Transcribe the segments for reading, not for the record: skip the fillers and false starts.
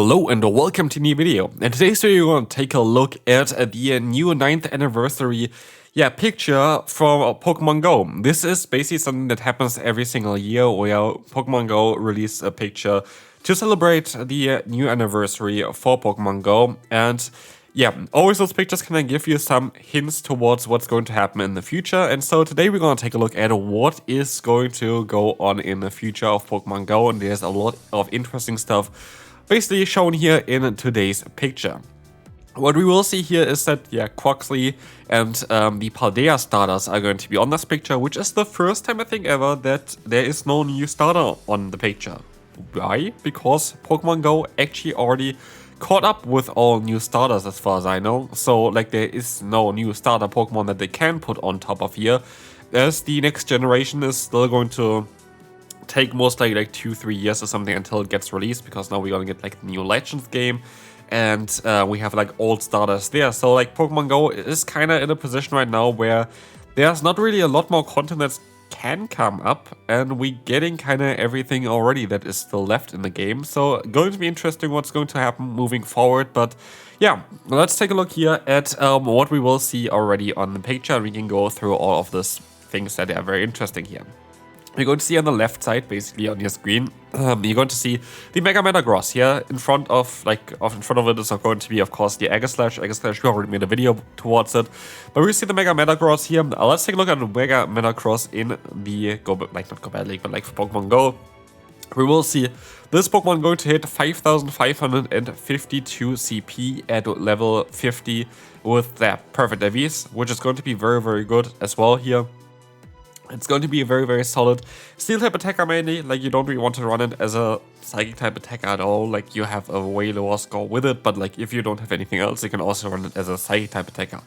Hello and welcome to a new video. In today's video, we're going to take a look at the new 9th anniversary picture from Pokemon Go. This is basically something that happens every single year where Pokemon Go release a picture to celebrate the new anniversary for Pokemon Go. And always those pictures kind of give you some hints towards what's going to happen in the future. And so today we're going to take a look at what is going to go on in the future of Pokemon Go. And there's a lot of interesting stuff basically shown here in today's picture. What we will see here is that, Quaxly and the Paldea starters are going to be on this picture, which is the first time I think ever that there is no new starter on the picture. Why? Because Pokemon Go actually already caught up with all new starters as far as I know. So there is no new starter Pokemon that they can put on top of here, as the next generation is still going to take most likely 2-3 years or something until it gets released, because now we're gonna get the new Legends game and we have old starters there. So Pokemon Go is kind of in a position right now where there's not really a lot more content that can come up, and we're getting kind of everything already that is still left in the game. So going to be interesting what's going to happen moving forward. But let's take a look here at what we will see already on the picture, and we can go through all of these things that are very interesting here. You're going to see on the left side, basically on your screen, you're going to see the Mega Metagross here. In front of it is going to be, of course, the Aegislash. Aegislash, we already made a video towards it, but we see the Mega Metagross here. Let's take a look at the Mega Metagross in the not Go Battle League, but for Pokemon Go. We will see this Pokemon going to hit 5,552 CP at level 50 with their Perfect IVs, which is going to be very, very good as well here. It's going to be a very, very solid Steel-type attacker mainly. You don't really want to run it as a Psychic-type attacker at all. You have a way lower score with it, but if you don't have anything else, you can also run it as a Psychic-type attacker.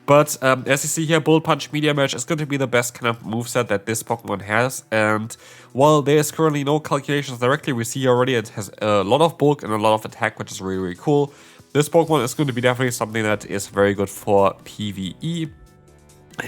But as you see here, Bullet Punch Meteor Mash is going to be the best kind of moveset that this Pokemon has. And while there is currently no calculations directly, we see already it has a lot of bulk and a lot of attack, which is really, really cool. This Pokemon is going to be definitely something that is very good for PvE.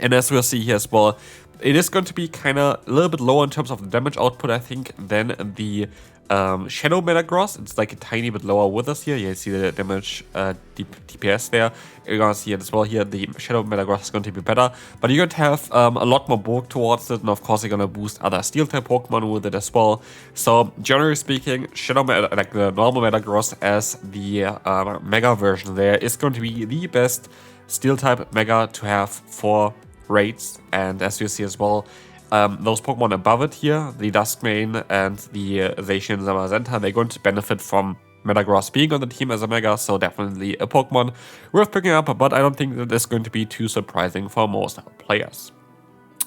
And as we'll see here as well, it is going to be kind of a little bit lower in terms of the damage output, I think, than the Shadow Metagross. It's a tiny bit lower with us here. You see the damage DPS there. You're going to see it as well here. The Shadow Metagross is going to be better, but you're going to have a lot more bulk towards it, and of course you're going to boost other Steel-type Pokemon with it as well. So generally speaking, the normal Metagross as the Mega version there is going to be the best Steel-type Mega to have for raids. And as you see as well, those Pokemon above it here, the Duskmane and the Zacian Zamazenta, they're going to benefit from Metagross being on the team as a Mega, so definitely a Pokemon worth picking up, but I don't think that it's going to be too surprising for most players.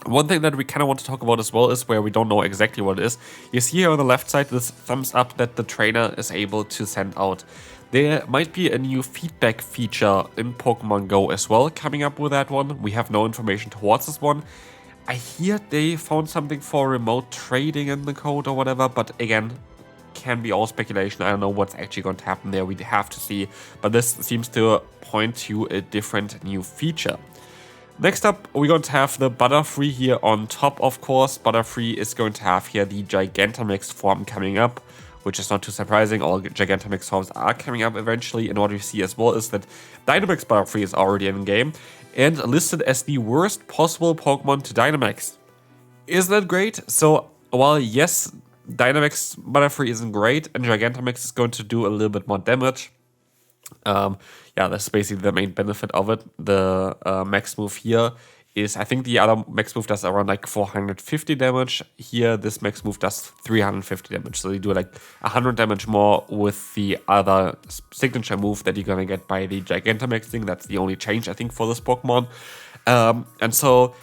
One thing that we kind of want to talk about as well is where we don't know exactly what it is. You see here on the left side this thumbs up that the trainer is able to send out. There might be a new feedback feature in Pokemon Go as well coming up with that one. We have no information towards this one. I hear they found something for remote trading in the code or whatever, but again, can be all speculation. I don't know what's actually going to happen there. We have to see, but this seems to point to a different new feature. Next up, we're going to have the Butterfree here on top, of course. Butterfree is going to have here the Gigantamax form coming up, which is not too surprising. All Gigantamax forms are coming up eventually. And what we see as well is that Dynamax Butterfree is already in game and listed as the worst possible Pokemon to Dynamax. Isn't that great? So while yes, Dynamax Butterfree isn't great and Gigantamax is going to do a little bit more damage, that's basically the main benefit of it. The max move here is, I think the other max move does around 450 damage. Here, this max move does 350 damage. So you do 100 damage more with the other signature move that you're gonna get by the Gigantamax thing. That's the only change, I think, for this Pokemon. And so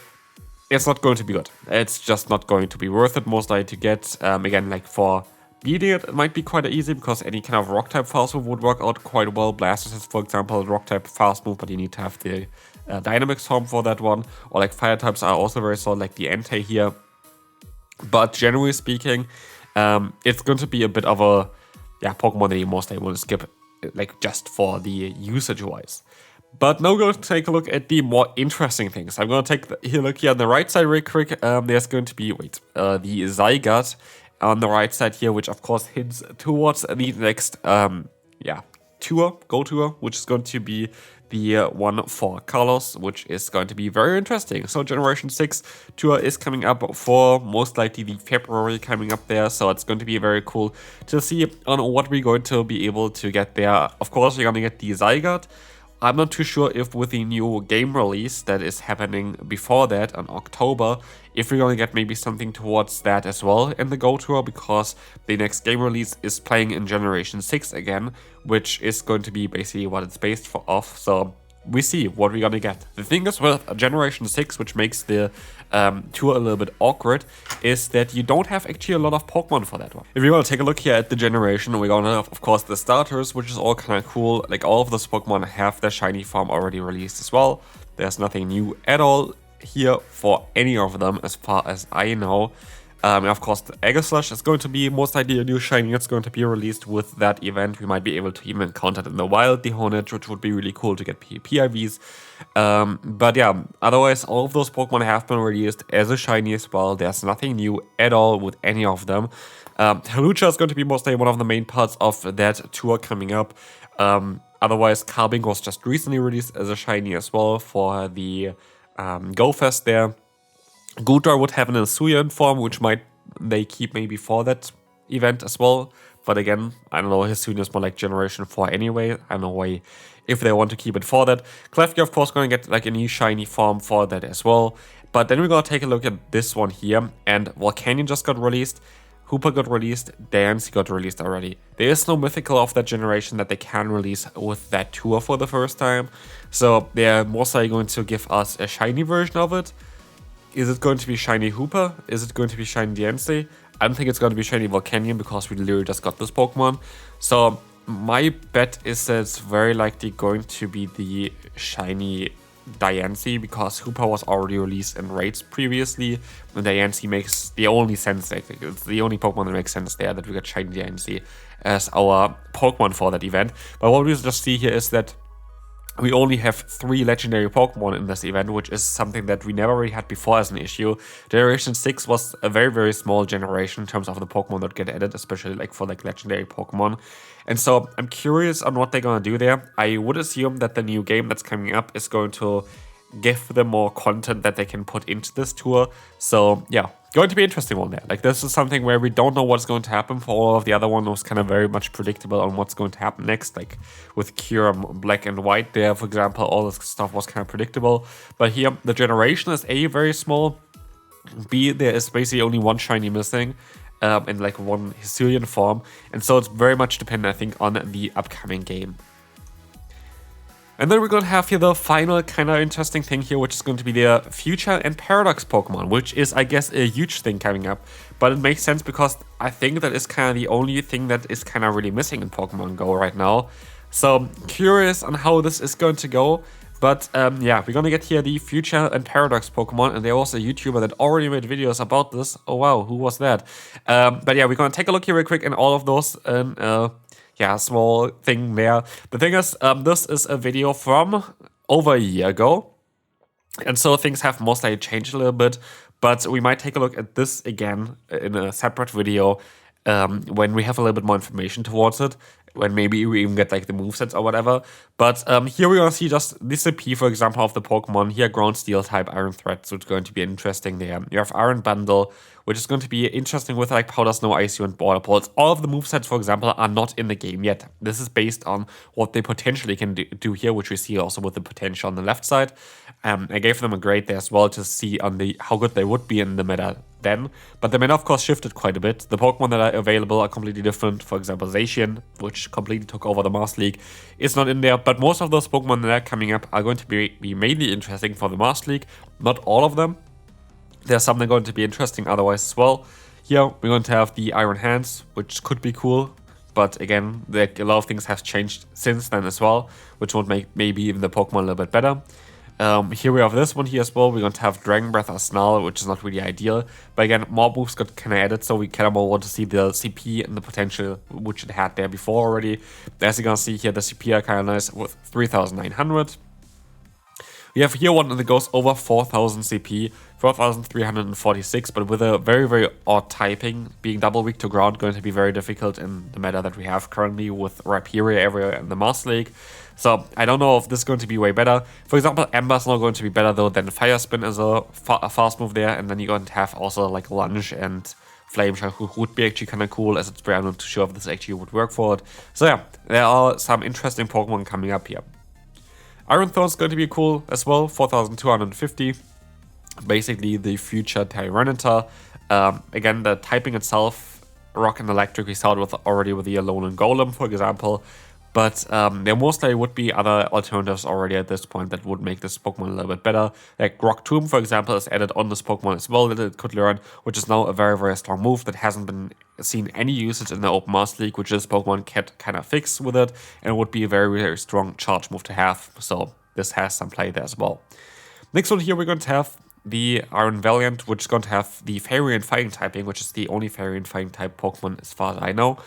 it's not going to be good. It's just not going to be worth it, most likely, to get. Again, for beating it, it might be quite easy because any kind of rock type fast move would work out quite well. Blastoise is, for example, a rock type fast move, but you need to have the Dynamax form for that one. Or fire types are also very solid, like the Entei here. But generally speaking, it's going to be a bit of a Pokemon that you most likely will skip, just for the usage wise. But now we're going to take a look at the more interesting things. I'm going to take a look here on the right side real quick. There's going to be the Zygarde on the right side here, which of course hints towards the next Go Tour, which is going to be the one for Kalos, which is going to be very interesting. So Generation 6 Tour is coming up for most likely the February coming up there, so it's going to be very cool to see on what we're going to be able to get there. Of course, we're going to get the Zygarde. I'm not too sure if with the new game release that is happening before that in October, if we're going to get maybe something towards that as well in the Go Tour, because the next game release is playing in Generation 6 again, which is going to be basically what it's based off. So we see what we're gonna get. The thing is with Generation 6, which makes the tour a little bit awkward, is that you don't have actually a lot of Pokemon for that one. If you want to take a look here at the generation, we're gonna have, of course, the starters, which is all kind of cool. Like, all of those Pokemon have their shiny form already released as well. There's nothing new at all here for any of them, as far as I know. Of course, the Aegislash is going to be most likely a new shiny. It's going to be released with that event. We might be able to even encounter it in the wild, the Honedge, which would be really cool to get PIVs. But yeah, otherwise, all of those Pokemon have been released as a shiny as well. There's nothing new at all with any of them. Halucha is going to be most likely one of the main parts of that tour coming up. Otherwise, Carbink was just recently released as a shiny as well for the Go Fest there. Gudra would have an Hisuian form, which they keep maybe for that event as well. But again, I don't know, Hisuian is more like Generation 4 anyway. I don't know why, if they want to keep it for that. Klefki, of course, going to get like a new shiny form for that as well. But then we're going to take a look at this one here. And Volcanion just got released. Hooper got released. Diancie got released already. There is no mythical of that generation that they can release with that tour for the first time. So they're most likely going to give us a shiny version of it. Is it going to be shiny Hooper? Is it going to be shiny Diancie? I don't think it's going to be shiny Volcanion because we literally just got this Pokemon. So my bet is that it's very likely going to be the shiny Diancie, because Hooper was already released in raids previously, and Diancie makes the only sense. I think it's the only Pokemon that makes sense there, that we got shiny Diancie as our Pokemon for that event. But what we just see here is that we only have 3 legendary Pokemon in this event, which is something that we never really had before as an issue. Generation 6 was a very, very small generation in terms of the Pokemon that get added, especially like for like legendary Pokemon. And so I'm curious on what they're gonna do there. I would assume that the new game that's coming up is going to give them more content that they can put into this tour. So yeah, going to be an interesting one there. Like, this is something where we don't know what's going to happen. For all of the other one was kind of very much predictable on what's going to happen next. Like with Kyurem Black and White there, for example, all this stuff was kind of predictable. But here, the generation is A, very small. B, there is basically only one shiny missing. In like one Hisuian form. And so it's very much dependent, I think, on the upcoming game. And then we're going to have here the final kind of interesting thing here, which is going to be the Future and Paradox Pokemon, which is, I guess, a huge thing coming up. But it makes sense because I think that is kind of the only thing that is kind of really missing in Pokemon Go right now. So curious on how this is going to go. But yeah, we're going to get here the Future and Paradox Pokemon, and there was a YouTuber that already made videos about this. Oh wow, who was that? But yeah, we're going to take a look here real quick in all of those. Yeah, small thing there. The thing is, this is a video from over a year ago. And so things have most likely changed a little bit. But we might take a look at this again in a separate video when we have a little bit more information towards it. When maybe we even get like the movesets or whatever. But here we're going to see just this CP, for example, of the Pokemon. Here, Ground Steel type Iron Threat, so it's going to be interesting there. You have Iron Bundle, which is going to be interesting with like Powder Snow, Ice and Border Pulse. All of the movesets, for example, are not in the game yet. This is based on what they potentially can do here, which we see also with the potential on the left side. I gave them a grade there as well to see on the how good they would be in the meta then. But the meta, of course, shifted quite a bit. The Pokemon that are available are completely different. For example, Zacian, which completely took over the Master League, is not in there. But most of those Pokemon that are coming up are going to be mainly interesting for the Master League. Not all of them. There's some that are going to be interesting otherwise as well. Here, we're going to have the Iron Hands, which could be cool. But again, a lot of things have changed since then as well, which would make maybe even the Pokemon a little bit better. Here we have this one here as well. We're going to have Dragon Breath or Snarl, which is not really ideal. But again, more moves got kind of added, so we kind of more want to see the CP and the potential which it had there before already. As you're going to see here, the CP are kind of nice with 3,900. We have here one that goes over 4000 CP, 4346, but with a very, very odd typing, being double weak to ground, going to be very difficult in the meta that we have currently with Rhyperior everywhere in the Master League. So I don't know if this is going to be way better. For example, Ember's not going to be better though than Fire Spin as a fast move there, and then you're going to have also like Lunge and Flame Shock, who would be actually kind of cool, as it's very, I'm not too sure if this actually would work for it. So yeah, there are some interesting Pokemon coming up here. Iron Thorn is going to be cool as well, 4250. Basically the future Tyranitar. Again, the typing itself, Rock and Electric, we saw it already with the Alolan Golem, for example. But there most likely would be other alternatives already at this point that would make this Pokemon a little bit better. Like Rock Tomb, for example, is added on this Pokemon as well that it could learn, which is now a very, very strong move that hasn't been seen any usage in the Open Master League, which this Pokemon can kind of fix with it, and would be a very, very strong charge move to have. So this has some play there as well. Next one here, we're going to have the Iron Valiant, which is going to have the Fairy and Fighting typing, which is the only Fairy and Fighting type Pokemon as far as I know,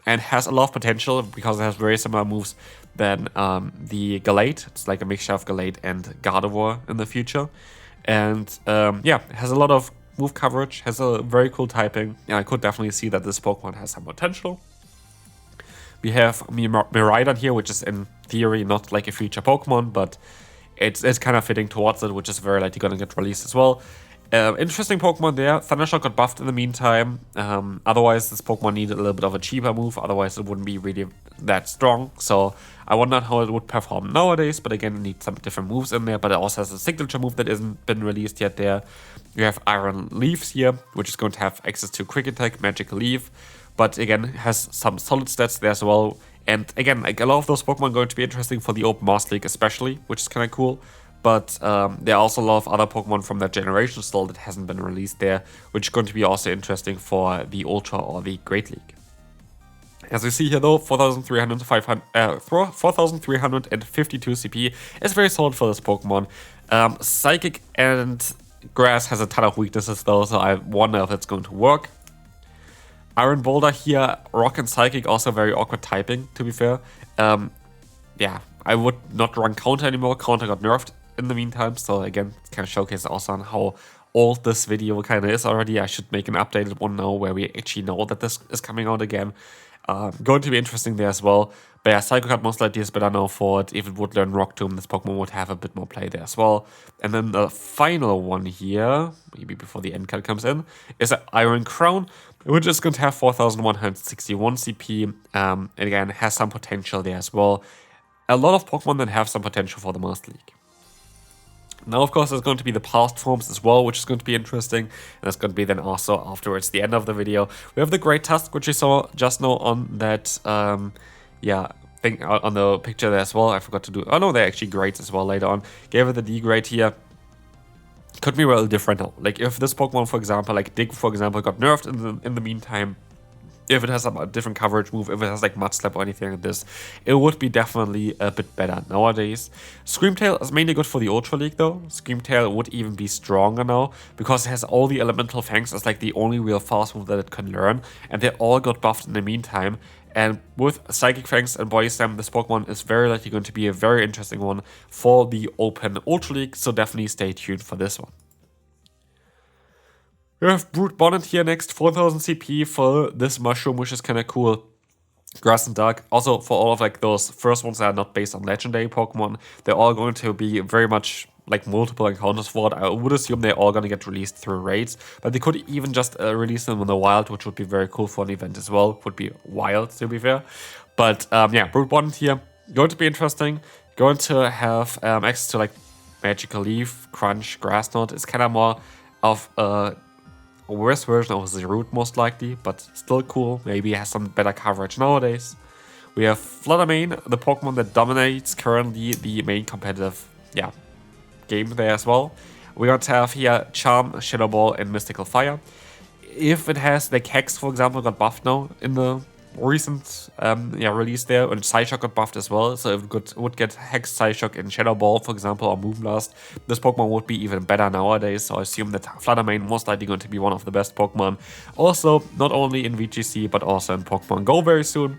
and has a lot of potential because it has very similar moves than the Gallade. It's like a mixture of Gallade and Gardevoir in the future, and yeah, it has a lot of move coverage, has a very cool typing, and I could definitely see that this Pokemon has some potential. We have Miraidon here, which is in theory not like a future Pokemon, but it's kind of fitting towards it, which is very likely going to get released as well. Interesting Pokemon there. Thundershock got buffed in the meantime. Otherwise, this Pokemon needed a little bit of a cheaper move. Otherwise, it wouldn't be really that strong. So I wonder how it would perform nowadays. But again, it needs some different moves in there. But it also has a signature move that isn't been released yet there. You have Iron Leaves here, which is going to have access to Quick Attack, Magical Leaf. But again, has some solid stats there as well. And again, like a lot of those Pokemon are going to be interesting for the Open Master League especially, which is kind of cool. But there are also a lot of other Pokemon from that generation still that hasn't been released there, which is going to be also interesting for the Ultra or the Great League. As you see here though, 4,352 CP is very solid for this Pokemon. Psychic and Grass has a ton of weaknesses though, so I wonder if it's going to work. Iron Boulder here, Rock and Psychic, also very awkward typing, to be fair. Yeah, I would not run Counter anymore. Counter got nerfed in the meantime, so again, it kind of showcases also on how old this video kind of is already. I should make an updated one now where we actually know that this is coming out again. Going to be interesting there as well. But yeah, Psycho Cut most likely is better now for it. If it would learn Rock Tomb, this Pokemon would have a bit more play there as well. And then the final one here, maybe before the end card comes in, is an Iron Crown, which is going to have 4,161 CP. And again, has some potential there as well. A lot of Pokemon that have some potential for the Master League. Now, of course, there's going to be the past forms as well, which is going to be interesting. And that's going to be then also afterwards the end of the video. We have the Great Tusk, which you saw just now on that, yeah, thing on the picture there as well. I forgot to do, oh no, they're actually grades as well later on. Gave it the D grade here. Could be well different now. Like if this Pokemon, for example, like Dig, for example, got nerfed in the meantime, if it has a different coverage move, if it has like Mud Slap or anything like this, it would be definitely a bit better nowadays. Screamtail is mainly good for the Ultra League though. Screamtail would even be stronger now because it has all the Elemental Fangs as like the only real fast move that it can learn, and they all got buffed in the meantime. And with Psychic Fangs and Body Slam, this Pokemon is very likely going to be a very interesting one for the Open Ultra League, so definitely stay tuned for this one. We have Brute Bonnet here next, 4,000 CP for this mushroom, which is kind of cool. Grass and Dark. Also, for all of like those first ones that are not based on legendary Pokemon, they're all going to be very much like multiple encounters for it. I would assume they're all going to get released through raids, but they could even just release them in the wild, which would be very cool for an event as well. Would be wild, to be fair. But yeah, Brute Bonnet here, going to be interesting. Going to have access to like Magical Leaf, Crunch, Grass Knot. It's kind of more of a worse version of the Root most likely, but still cool. Maybe it has some better coverage nowadays. We have Fluttermane, the Pokemon that dominates currently the main competitive game there as well. We're going to have here Charm, Shadow Ball, and Mystical Fire. If it has like Hex, for example, got buffed now in the recent release there, and Psyshock got buffed as well, so if it would get Hex, Psyshock, and Shadow Ball, for example, or Moonblast, this Pokemon would be even better nowadays, so I assume that Fluttermane most likely going to be one of the best Pokemon. Also, not only in VGC, but also in Pokemon Go very soon.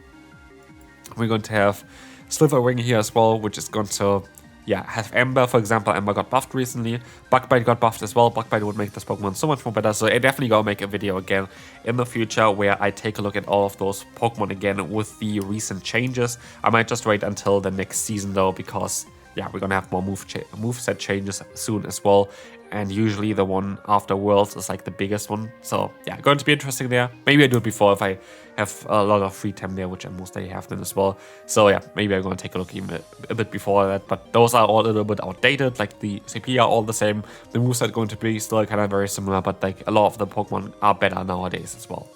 We're going to have Slitherwing here as well, which is going to yeah, have Ember, for example. Ember got buffed recently. Bug-Bite got buffed as well. Bug-Bite would make this Pokemon so much more better. So I definitely gonna make a video again in the future where I take a look at all of those Pokemon again with the recent changes. I might just wait until the next season though, because yeah, we're gonna have more moveset changes soon as well. And usually the one after Worlds is like the biggest one. So yeah, going to be interesting there. Maybe I do it before if I have a lot of free time there, which I mostly have then as well. So yeah, maybe I'm going to take a look even a bit before that. But those are all a little bit outdated. Like the CP are all the same. The moveset going to be still kind of very similar, but like a lot of the Pokemon are better nowadays as well.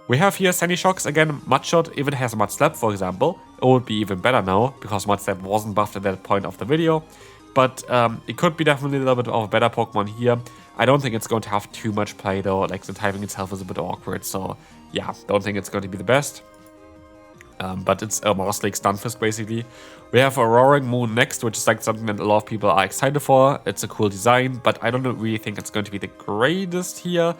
We have here Sandy Shocks, again, Mudshot. If it has Mud Slap, for example, it would be even better now, because Mud Slap wasn't buffed at that point of the video. But it could be definitely a little bit of a better Pokemon here. I don't think it's going to have too much play though, like the typing itself is a bit awkward, so yeah, don't think it's going to be the best. But it's a Mouse Lake Stunfisk basically. We have a Roaring Moon next, which is like something that a lot of people are excited for. It's a cool design, but I don't really think it's going to be the greatest here.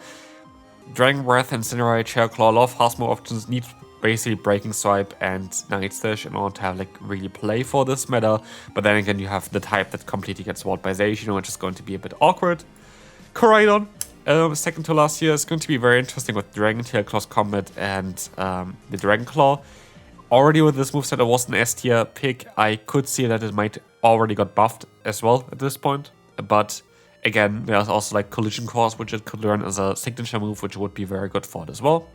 Dragon Breath, Incinerate, Shell Claw, a lot of fast move options, need basically Breaking Swipe and Night Slash in order to have like really play for this meta. But then again, you have the type that completely gets walled by Zacian, which is going to be a bit awkward. Koraidon, second to last year, is going to be very interesting with Dragon Tail, Close Combat, and the Dragon Claw. Already with this moveset, it was an S tier pick. I could see that it might already got buffed as well at this point, but again, there's also like Collision Course, which it could learn as a signature move, which would be very good for it as well.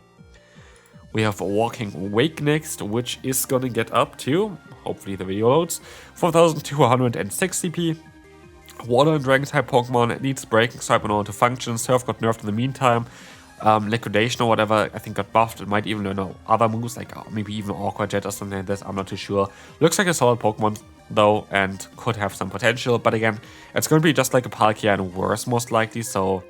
We have Walking Wake next, which is gonna get up to, hopefully the video loads, 4206 CP. Water and Dragon type Pokemon, it needs Breaking Swipe in order to function. Surf got nerfed in the meantime. Liquidation or whatever, I think got buffed. It might even learn other moves, like maybe even Aqua Jet or something like this, I'm not too sure. Looks like a solid Pokemon though, and could have some potential, but again, it's going to be just like a Palkia and worse most likely, so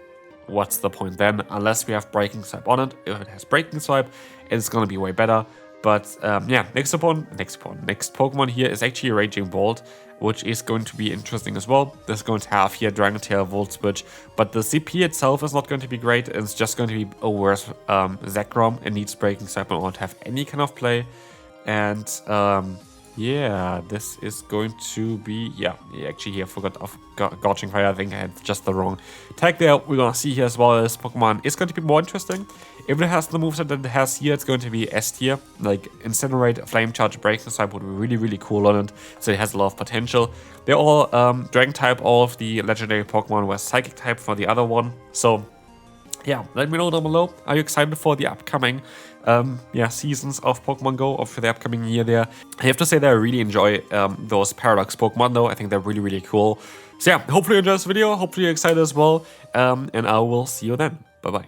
what's the point then? Unless we have Breaking Swipe on it. If it has Breaking Swipe, it's going to be way better. But yeah, next Pokemon here is actually Raging Bolt, which is going to be interesting as well. This is going to have here Dragon Tail, Volt Switch, but the CP itself is not going to be great. It's just going to be a worse Zekrom. It needs Breaking Swipe in order to have any kind of play. And yeah, this is going to be, yeah, actually here I forgot of Gorging Fire. I think I had just the wrong tag there. We're gonna see here as well as Pokemon is going to be more interesting. If it has the moveset that it has here, it's going to be S tier. Like Incinerate, Flame Charge, Breaking Swipe would be really, really cool on it. So it has a lot of potential. They're all Dragon type. All of the legendary Pokemon were Psychic type for the other one. So yeah, let me know down below. Are you excited for the upcoming seasons of Pokemon Go, or for the upcoming year there? I have to say that I really enjoy those Paradox Pokemon though. I think they're really, really cool. So yeah, hopefully you enjoyed this video. Hopefully you're excited as well. And I will see you then. Bye-bye.